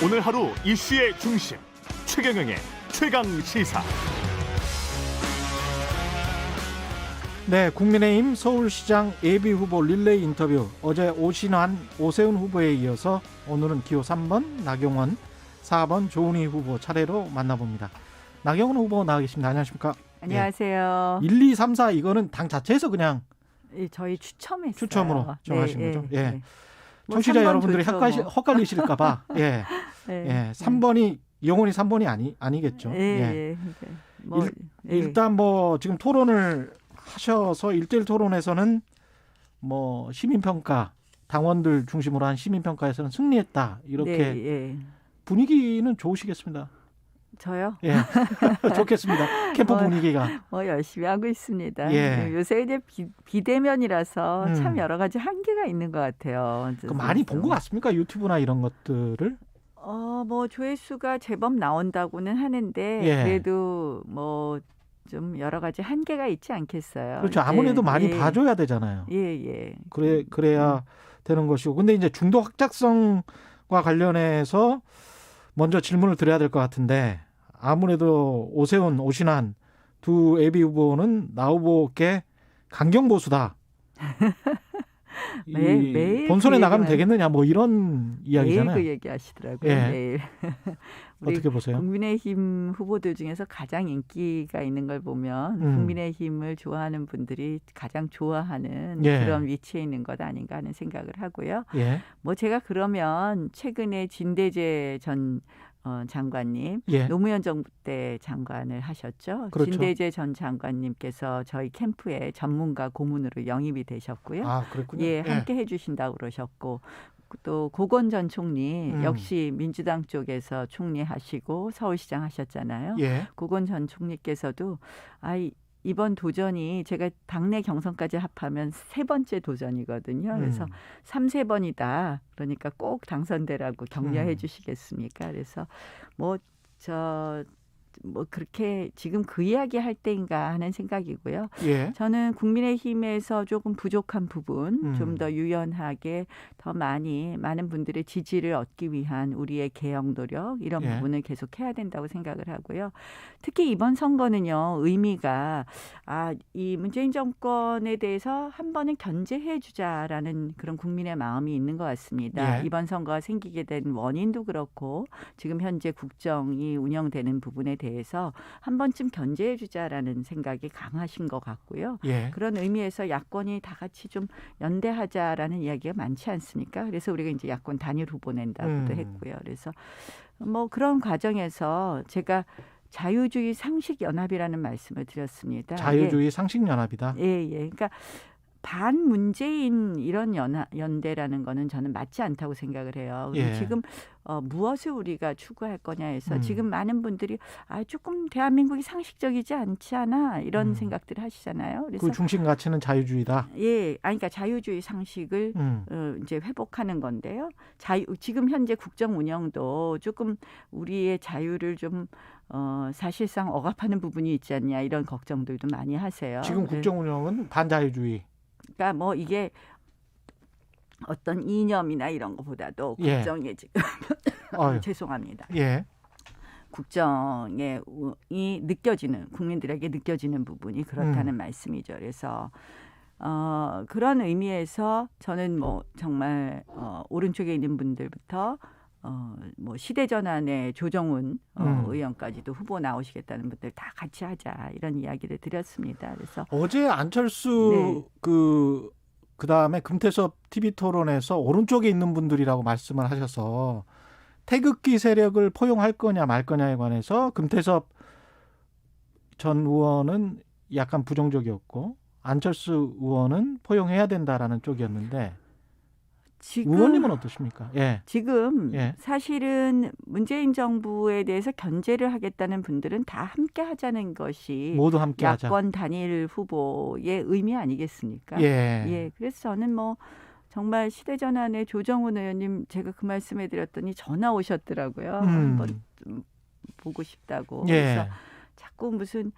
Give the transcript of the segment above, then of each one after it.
오늘 하루 이슈의 중심 최경영의 최강 시사. 네, 국민의힘 서울시장 예비후보 릴레이 인터뷰. 어제 오신환, 오세훈 후보에 이어서 오늘은 기호 3번 나경원, 4번 조은희 후보 차례로 만나봅니다. 나경원 후보 나와 계십니다. 안녕하십니까? 안녕하세요. 1, 2, 3, 4 이거는 당 자체에서 그냥 저희 추첨했어요. 추첨으로 정하신 네, 거죠? 네, 예. 네. 청취자 여러분들이 헷갈리실까 봐. 예. 네. 예. 3번이 영원히 3번이 아니겠죠. 네, 예. 뭐, 일단 뭐 지금 토론을 하셔서 1대1 토론에서는 뭐 시민평가 당원들 중심으로 한 시민평가에서는 승리했다 이렇게 네, 분위기는 좋으시겠습니다. 저요? 예, 좋겠습니다. 캠프 분위기가. 열심히 하고 있습니다. 예. 요새 이제 비대면이라서 참 음. 여러 가지 한계가 있는 것 같아요. 많이 본 것 같습니까? 유튜브나 이런 것들을? 뭐 조회수가 제법 나온다고는 하는데 예. 그래도 뭐 좀 여러 가지 한계가 있지 않겠어요. 그렇죠. 아무래도 많이 예. 봐줘야 되잖아요. 예. 그래야 되는 것이고. 근데 이제 중도 확장성과 관련해서 먼저 질문을 드려야 될 것 같은데 아무래도 오세훈, 오신환 두 예비 후보는 나 후보께 강경 보수다. 매일 본선에 그 나가면 얘기만- 되겠느냐 뭐 이런 이야기잖아요. 매일 그 얘기 하시더라고요. 예. 매일. 우리 어떻게 보세요? 국민의힘 후보들 중에서 가장 인기가 있는 걸 보면 국민의힘을 좋아하는 분들이 가장 좋아하는 예. 그런 위치에 있는 것 아닌가 하는 생각을 하고요. 예. 뭐 제가 그러면 최근에 진대재 전 장관님, 예. 노무현 정부 때 장관을 하셨죠. 그렇죠. 진대재 전 장관님께서 저희 캠프에 전문가 고문으로 영입이 되셨고요. 아, 그랬군요. 예, 함께 해주신다고 그러셨고 또 고건 전 총리 역시 민주당 쪽에서 총리하시고 서울시장 하셨잖아요. 예. 고건 전 총리께서도 이번 도전이 제가 당내 경선까지 합하면 세 번째 도전이거든요. 그래서 3-4번이다. 그러니까 꼭 당선되라고 격려해 주시겠습니까? 그래서 뭐 그렇게 지금 그 이야기 할 때인가 하는 생각이고요. 예. 저는 국민의힘에서 조금 부족한 부분, 좀 더 유연하게 더 많은 분들의 지지를 얻기 위한 우리의 개혁 노력 이런 예. 부분을 계속 해야 된다고 생각을 하고요. 특히 이번 선거는요. 의미가 이 문재인 정권에 대해서 한 번은 견제해 주자라는 그런 국민의 마음이 있는 것 같습니다. 예. 이번 선거가 생기게 된 원인도 그렇고 지금 현재 국정이 운영되는 부분에 대해서 한 번쯤 견제해 주자라는 생각이 강하신 것 같고요. 예. 그런 의미에서 야권이 다 같이 좀 연대하자라는 이야기가 많지 않습니까? 그래서 우리가 이제 야권 단일 후보 낸다고도 했고요. 그래서 뭐 그런 과정에서 제가 자유주의 상식 연합이라는 말씀을 드렸습니다. 자유주의 상식 연합이다. 예. 그러니까 반문재인 이런 연대라는 거는 저는 맞지 않다고 생각을 해요. 예. 지금 무엇을 우리가 추구할 거냐 해서 지금 많은 분들이 조금 대한민국이 상식적이지 않지 않아 이런 생각들을 하시잖아요. 그래서 그 중심 가치는 자유주의다. 예, 그러니까 자유주의 상식을 이제 회복하는 건데요. 지금 현재 국정 운영도 조금 우리의 자유를 좀 사실상 억압하는 부분이 있지 않냐 이런 걱정들도 많이 하세요. 지금 국정 운영은 반자유주의. 그러니까 뭐 이게 어떤 이념이나 이런 것보다도 예. 국정에 지금 아유. 죄송합니다. 예. 국정이 느껴지는 국민들에게 느껴지는 부분이 그렇다는 말씀이죠. 그래서 그런 의미에서 저는 뭐 정말 오른쪽에 있는 분들부터 뭐 시대전환의 조정훈 의원까지도 후보 나오시겠다는 분들 다 같이 하자 이런 이야기를 드렸습니다. 그래서 어제 안철수 그다음에 금태섭 TV토론에서 오른쪽에 있는 분들이라고 말씀을 하셔서 태극기 세력을 포용할 거냐 말 거냐에 관해서 금태섭 전 의원은 약간 부정적이었고 안철수 의원은 포용해야 된다라는 쪽이었는데 의원님은 어떠십니까? 예. 지금 예. 사실은 문재인 정부에 대해서 견제를 하겠다는 분들은 다 함께 하자는 것이 모두 함께 하자. 야권 단일 후보의 의미 아니겠습니까? 예. 그래서 저는 뭐 정말 시대전환의 조정훈 의원님 제가 그 말씀해 드렸더니 전화 오셨더라고요. 한번 좀 보고 싶다고. 예. 그래서 자꾸 무슨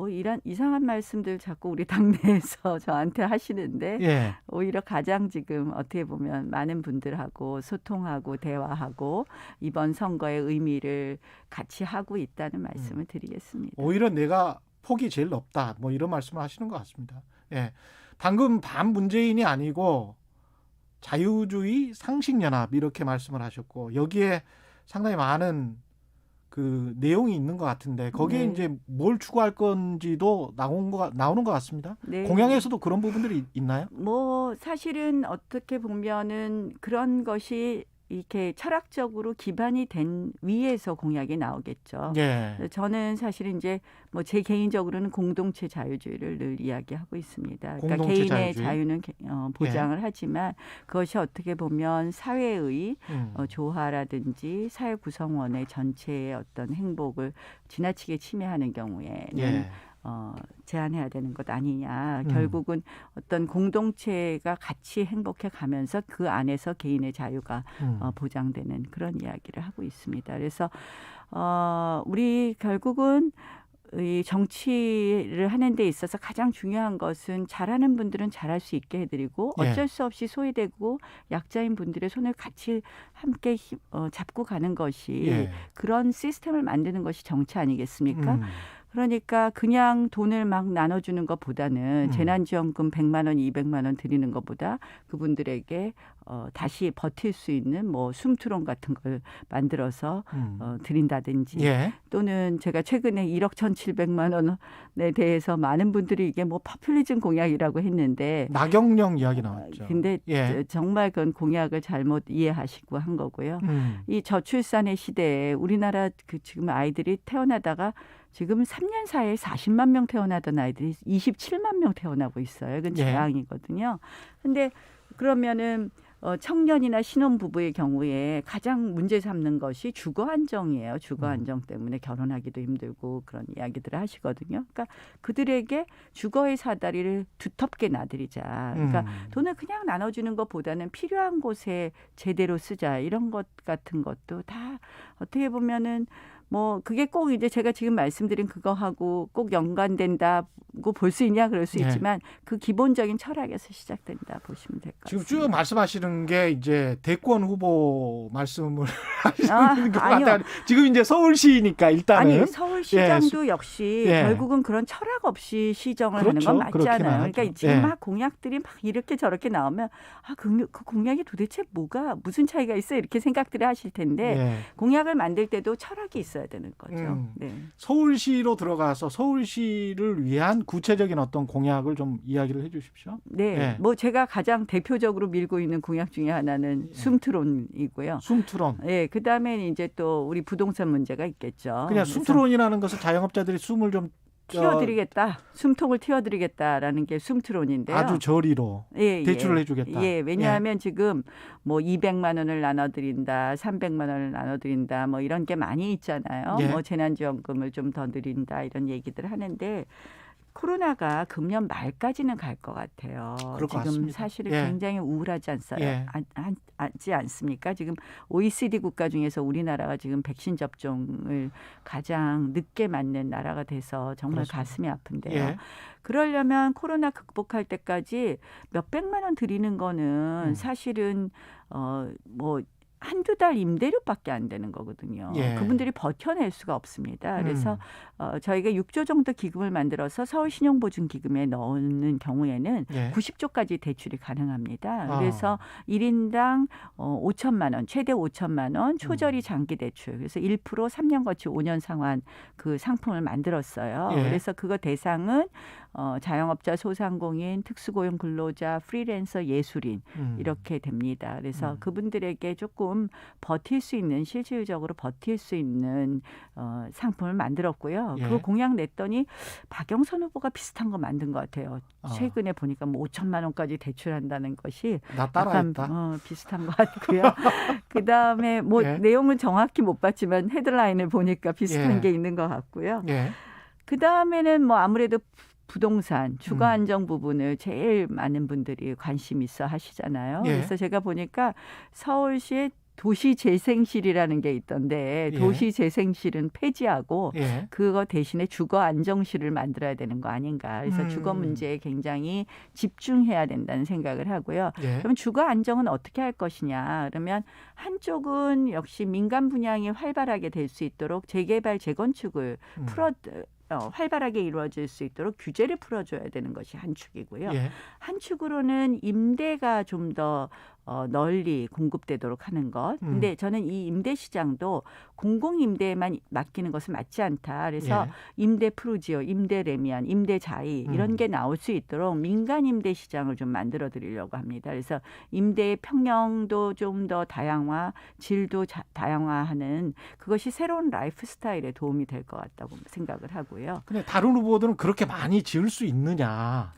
이런 이상한 말씀들 자꾸 우리 당내에서 저한테 하시는데 예. 오히려 가장 지금 어떻게 보면 많은 분들하고 소통하고 대화하고 이번 선거의 의미를 같이 하고 있다는 말씀을 드리겠습니다. 오히려 내가 폭이 제일 높다. 뭐 이런 말씀을 하시는 것 같습니다. 예. 방금 반문재인이 아니고 자유주의 상식연합 이렇게 말씀을 하셨고 여기에 상당히 많은 그 내용이 있는 것 같은데 거기에 네. 이제 뭘 추구할 건지도 나오는 것 같습니다. 네. 공약에서도 그런 부분들이 있나요? 사실은 어떻게 보면은 그런 것이 이렇게 철학적으로 기반이 된 위에서 공약이 나오겠죠. 예. 저는 사실 이제 제 개인적으로는 공동체 자유주의를 늘 이야기하고 있습니다. 그러니까 공동체 개인의 자유주의. 자유는 보장을 하지만 그것이 어떻게 보면 사회의 음. 조화라든지 사회 구성원의 전체의 어떤 행복을 지나치게 침해하는 경우에는 예. 제한해야 되는 것 아니냐. 결국은 어떤 공동체가 같이 행복해 가면서 그 안에서 개인의 자유가 보장되는 그런 이야기를 하고 있습니다. 그래서 우리 결국은 이 정치를 하는 데 있어서 가장 중요한 것은 잘하는 분들은 잘할 수 있게 해드리고 어쩔 수 없이 소외되고 약자인 분들의 손을 같이 함께 잡고 가는 것이 그런 시스템을 만드는 것이 정치 아니겠습니까? 그러니까 그냥 돈을 막 나눠주는 것보다는 재난지원금 100만 원, 200만 원 드리는 것보다 그분들에게 다시 버틸 수 있는 숨트론 같은 걸 만들어서 드린다든지 또는 제가 최근에 1억 1,700만 원에 대해서 많은 분들이 이게 포퓰리즘 공약이라고 했는데 나경령 이야기 나왔죠. 근데 정말 그건 공약을 잘못 이해하시고 한 거고요. 이 저출산의 시대에 우리나라 지금 아이들이 태어나다가 지금 3년 사이에 40만 명 태어나던 아이들이 27만 명 태어나고 있어요. 이건 재앙이거든요. 근데 그러면은 청년이나 신혼부부의 경우에 가장 문제 삼는 것이 주거 안정이에요. 주거 안정 때문에 결혼하기도 힘들고 그런 이야기들을 하시거든요. 그러니까 그들에게 주거의 사다리를 두텁게 놔드리자. 그러니까 돈을 그냥 나눠주는 것보다는 필요한 곳에 제대로 쓰자. 이런 것 같은 것도 다 어떻게 보면은 그게 꼭 이제 제가 지금 말씀드린 그거하고 꼭 연관된다고 볼 수 있냐 그럴 수 있지만 그 기본적인 철학에서 시작된다 보시면 될 것 같습니다. 지금 쭉 말씀하시는 게 이제 대권 후보 말씀을 하시는 것 같아요. 지금 이제 서울시니까 일단은. 아니 서울시장도 역시 결국은 그런 철학 없이 시정을 하는 건 맞잖아요. 그러니까 지금 막 공약들이 막 이렇게 저렇게 나오면 그 공약이 도대체 무슨 차이가 있어 이렇게 생각들을 하실 텐데 공약을 만들 때도 철학이 있어야 되는 거죠. 서울시로 들어가서 서울시를 위한 구체적인 어떤 공약을 좀 이야기를 해 주십시오. 네. 제가 가장 대표적으로 밀고 있는 공약 중에 하나는 숨트론이고요. 숨트론. 그다음에 이제 또 우리 부동산 문제가 있겠죠. 그냥 숨트론이라는 것은 자영업자들이 숨을 좀 틔워드리겠다. 숨통을 틔워드리겠다라는 게 숨트론인데요. 아주 저리로 대출을 해주겠다. 왜냐하면 지금 200만 원을 나눠드린다, 300만 원을 나눠드린다, 이런 게 많이 있잖아요. 재난지원금을 좀 더 드린다 이런 얘기들 하는데 코로나가 금년 말까지는 갈 것 같아요. 지금 사실은 굉장히 우울하지 않지 않습니까? 지금 OECD 국가 중에서 우리나라가 지금 백신 접종을 가장 늦게 맞는 나라가 돼서 정말 가슴이 아픈데요. 그러려면 코로나 극복할 때까지 몇백만 원 드리는 거는 사실은 한두 달 임대료밖에 안 되는 거거든요. 그분들이 버텨낼 수가 없습니다. 그래서 저희가 6조 정도 기금을 만들어서 서울신용보증기금에 넣는 경우에는 90조까지 대출이 가능합니다. 그래서 1인당 5천만 원, 최대 5천만 원 초저리 장기 대출. 그래서 1% 3년 거치 5년 상환 그 상품을 만들었어요. 그래서 그거 대상은 자영업자, 소상공인, 특수고용 근로자, 프리랜서, 예술인 이렇게 됩니다. 그래서 그분들에게 조금 버틸 수 있는 실질적으로 버틸 수 있는 상품을 만들었고요. 그거 공약 냈더니 박영선 후보가 비슷한 거 만든 것 같아요. 최근에 보니까 5천만 원까지 대출한다는 것이 나 따라했다. 비슷한 것 같고요. 그다음에 내용은 정확히 못 봤지만 헤드라인을 보니까 비슷한 게 있는 것 같고요. 그다음에는 아무래도 부동산, 주거 안정 부분을 제일 많은 분들이 관심 있어 하시잖아요. 그래서 제가 보니까 서울시에 도시재생실이라는 게 있던데 예. 도시재생실은 폐지하고 예. 그거 대신에 주거안정실을 만들어야 되는 거 아닌가. 그래서 주거 문제에 굉장히 집중해야 된다는 생각을 하고요. 예. 그럼 주거안정은 어떻게 할 것이냐. 그러면 한쪽은 역시 민간 분양이 활발하게 될 수 있도록 재개발, 재건축을 활발하게 이루어질 수 있도록 규제를 풀어줘야 되는 것이 한 축이고요. 예. 한 축으로는 임대가 좀 더 널리 공급되도록 하는 것. 근데 저는 이 임대 시장도 공공임대에만 맡기는 것은 맞지 않다. 그래서 예. 임대 프루지오, 임대 레미안, 임대 자이 이런 게 나올 수 있도록 민간 임대 시장을 좀 만들어 드리려고 합니다. 그래서 임대의 평형도 좀 더 다양화, 질도 다양화하는 그것이 새로운 라이프 스타일에 도움이 될 것 같다고 생각을 하고요. 근데 다른 후보들은 그렇게 많이 지을 수 있느냐?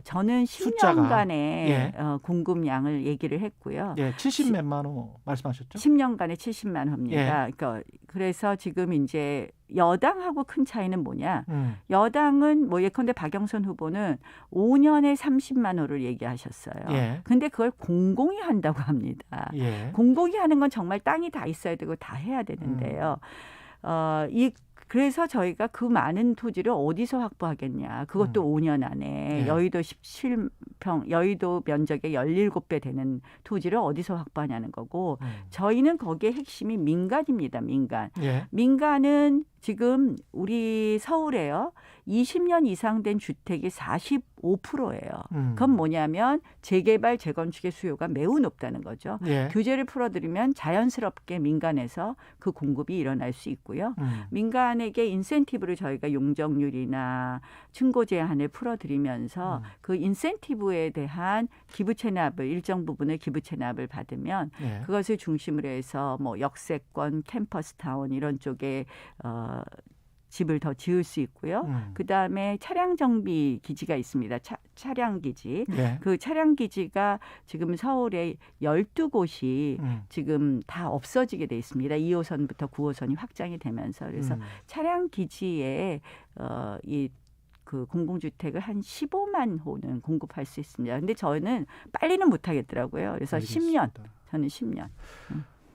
저는 숫자가. 10년간의 예. 공급량을 얘기를 했고요. 예, 70몇만 호 말씀하셨죠? 10년간에 70만 호입니다. 예. 그래서 지금 이제 여당하고 큰 차이는 뭐냐? 음. 여당은 뭐 예컨대 박영선 후보는 5년에 30만 호를 얘기하셨어요. 예. 근데 그걸 공공이 한다고 합니다. 예. 공공이 하는 건 정말 땅이 다 있어야 되고 다 해야 되는데요. 그래서 저희가 그 많은 토지를 어디서 확보하겠냐. 그것도 5년 안에 예. 여의도 17평, 여의도 면적의 17배 되는 토지를 어디서 확보하냐는 거고 저희는 거기에 핵심이 민간입니다. 민간. 예. 민간은 지금 우리 서울에요. 20년 이상 된 주택이 45%예요. 그건 뭐냐면 재개발, 재건축의 수요가 매우 높다는 거죠. 예. 규제를 풀어드리면 자연스럽게 민간에서 그 공급이 일어날 수 있고요. 민간에게 인센티브를 저희가 용적률이나 층고 제한을 풀어드리면서 그 인센티브에 대한 기부 체납을 일정 부분의 기부 체납을 받으면 예. 그것을 중심으로 해서 뭐 역세권, 캠퍼스 타운 이런 쪽에 집을 더 지을 수 있고요. 그다음에 차량 정비 기지가 있습니다. 차량 기지. 예. 그 차량 기지가 지금 서울에 12곳이 지금 다 없어지게 돼 있습니다. 2호선부터 9호선이 확장이 되면서 그래서 차량 기지에 그 공공주택을 한 15만 호는 공급할 수 있습니다. 근데 저는 빨리는 못 하겠더라고요. 그래서 알겠습니다. 10년. 저는 10년.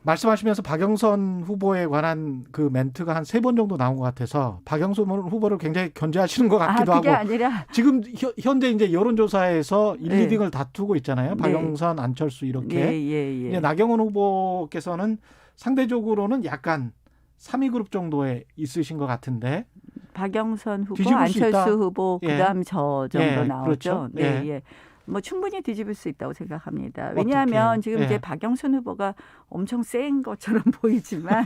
말씀하시면서 박영선 후보에 관한 그 멘트가 한 3번 정도 나온 것 같아서 박영선 후보를 굉장히 견제하시는 것 같기도 그게 하고 아니라 지금 현재 이제 여론조사에서 1, 네. 2등을 다투고 있잖아요. 박영선, 안철수 이렇게. 예. 이제 나경원 후보께서는 상대적으로는 약간 3위 그룹 정도에 있으신 것 같은데 박영선 후보, 뒤집을 수 있다? 안철수 후보, 예. 그다음 저 정도 예, 나오죠. 그렇죠. 네, 예. 예. 뭐 충분히 뒤집을 수 있다고 생각합니다. 왜냐하면 어떡해요? 지금 예. 이제 박영선 후보가 엄청 센 것처럼 보이지만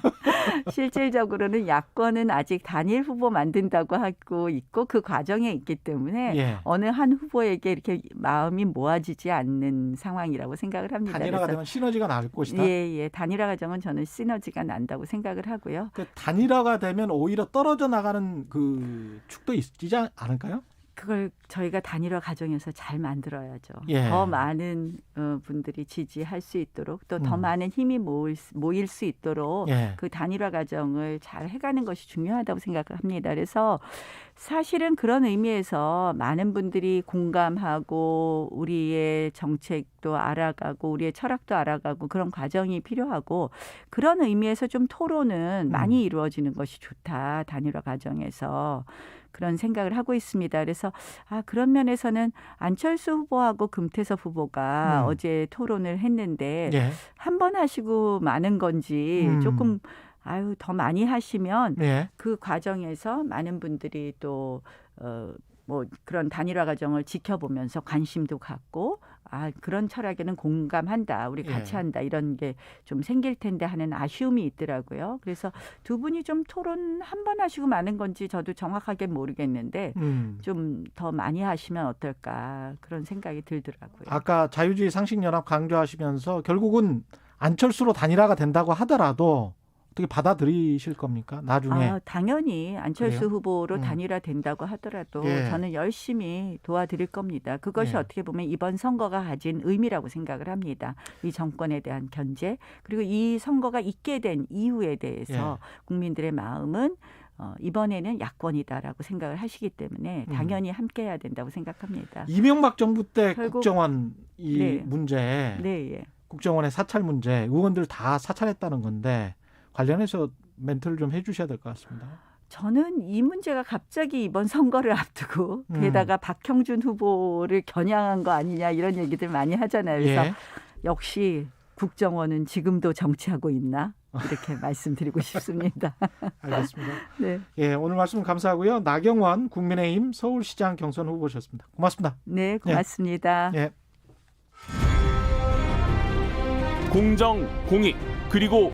실질적으로는 야권은 아직 단일 후보 만든다고 하고 있고 그 과정에 있기 때문에 예. 어느 한 후보에게 이렇게 마음이 모아지지 않는 상황이라고 생각을 합니다. 단일화가 그래서 되면 시너지가 날 것이다. 예. 단일화 과정은 저는 시너지가 난다고 생각을 하고요. 그 단일화가 되면 오히려 떨어져 나가는 그 축도 있지 않을까요? 그걸 저희가 단일화 과정에서 잘 만들어야죠. 예. 더 많은 분들이 지지할 수 있도록 또 더 많은 힘이 모일 수 있도록 예. 그 단일화 과정을 잘 해가는 것이 중요하다고 생각합니다. 그래서 사실은 그런 의미에서 많은 분들이 공감하고 우리의 정책도 알아가고 우리의 철학도 알아가고 그런 과정이 필요하고 그런 의미에서 좀 토론은 많이 이루어지는 것이 좋다. 단일화 과정에서. 그런 생각을 하고 있습니다. 그래서 그런 면에서는 안철수 후보하고 금태섭 후보가 어제 토론을 했는데 예. 한 번 하시고 많은 건지 조금 더 많이 하시면 예. 그 과정에서 많은 분들이 또 뭐 그런 단일화 과정을 지켜보면서 관심도 갖고 그런 철학에는 공감한다. 우리 같이 예. 한다. 이런 게 좀 생길 텐데 하는 아쉬움이 있더라고요. 그래서 두 분이 좀 토론 한 번 하시고 많은 건지 저도 정확하게 모르겠는데 좀 더 많이 하시면 어떨까 그런 생각이 들더라고요. 아까 자유주의 상식연합 강조하시면서 결국은 안철수로 단일화가 된다고 하더라도 어떻게 받아들이실 겁니까? 나중에. 당연히 안철수 그래요? 후보로 단일화 된다고 하더라도 예. 저는 열심히 도와드릴 겁니다. 그것이 예. 어떻게 보면 이번 선거가 가진 의미라고 생각을 합니다. 이 정권에 대한 견제 그리고 이 선거가 있게 된 이유에 대해서 국민들의 마음은 이번에는 야권이다라고 생각을 하시기 때문에 당연히 함께해야 된다고 생각합니다. 이명박 정부 때 결국- 국정원 이 네. 문제 네, 예. 국정원의 사찰 문제, 의원들 다 사찰했다는 건데 관련해서 멘트를 좀 해주셔야 될 것 같습니다. 저는 이 문제가 갑자기 이번 선거를 앞두고 게다가 박형준 후보를 겨냥한 거 아니냐 이런 얘기들 많이 하잖아요. 그래서 예. 역시 국정원은 지금도 정치하고 있나 이렇게 말씀드리고 싶습니다. 알겠습니다. 네, 예, 오늘 말씀 감사하고요. 나경원 국민의힘 서울시장 경선 후보셨습니다. 고맙습니다. 네, 고맙습니다. 예. 공정, 공익, 그리고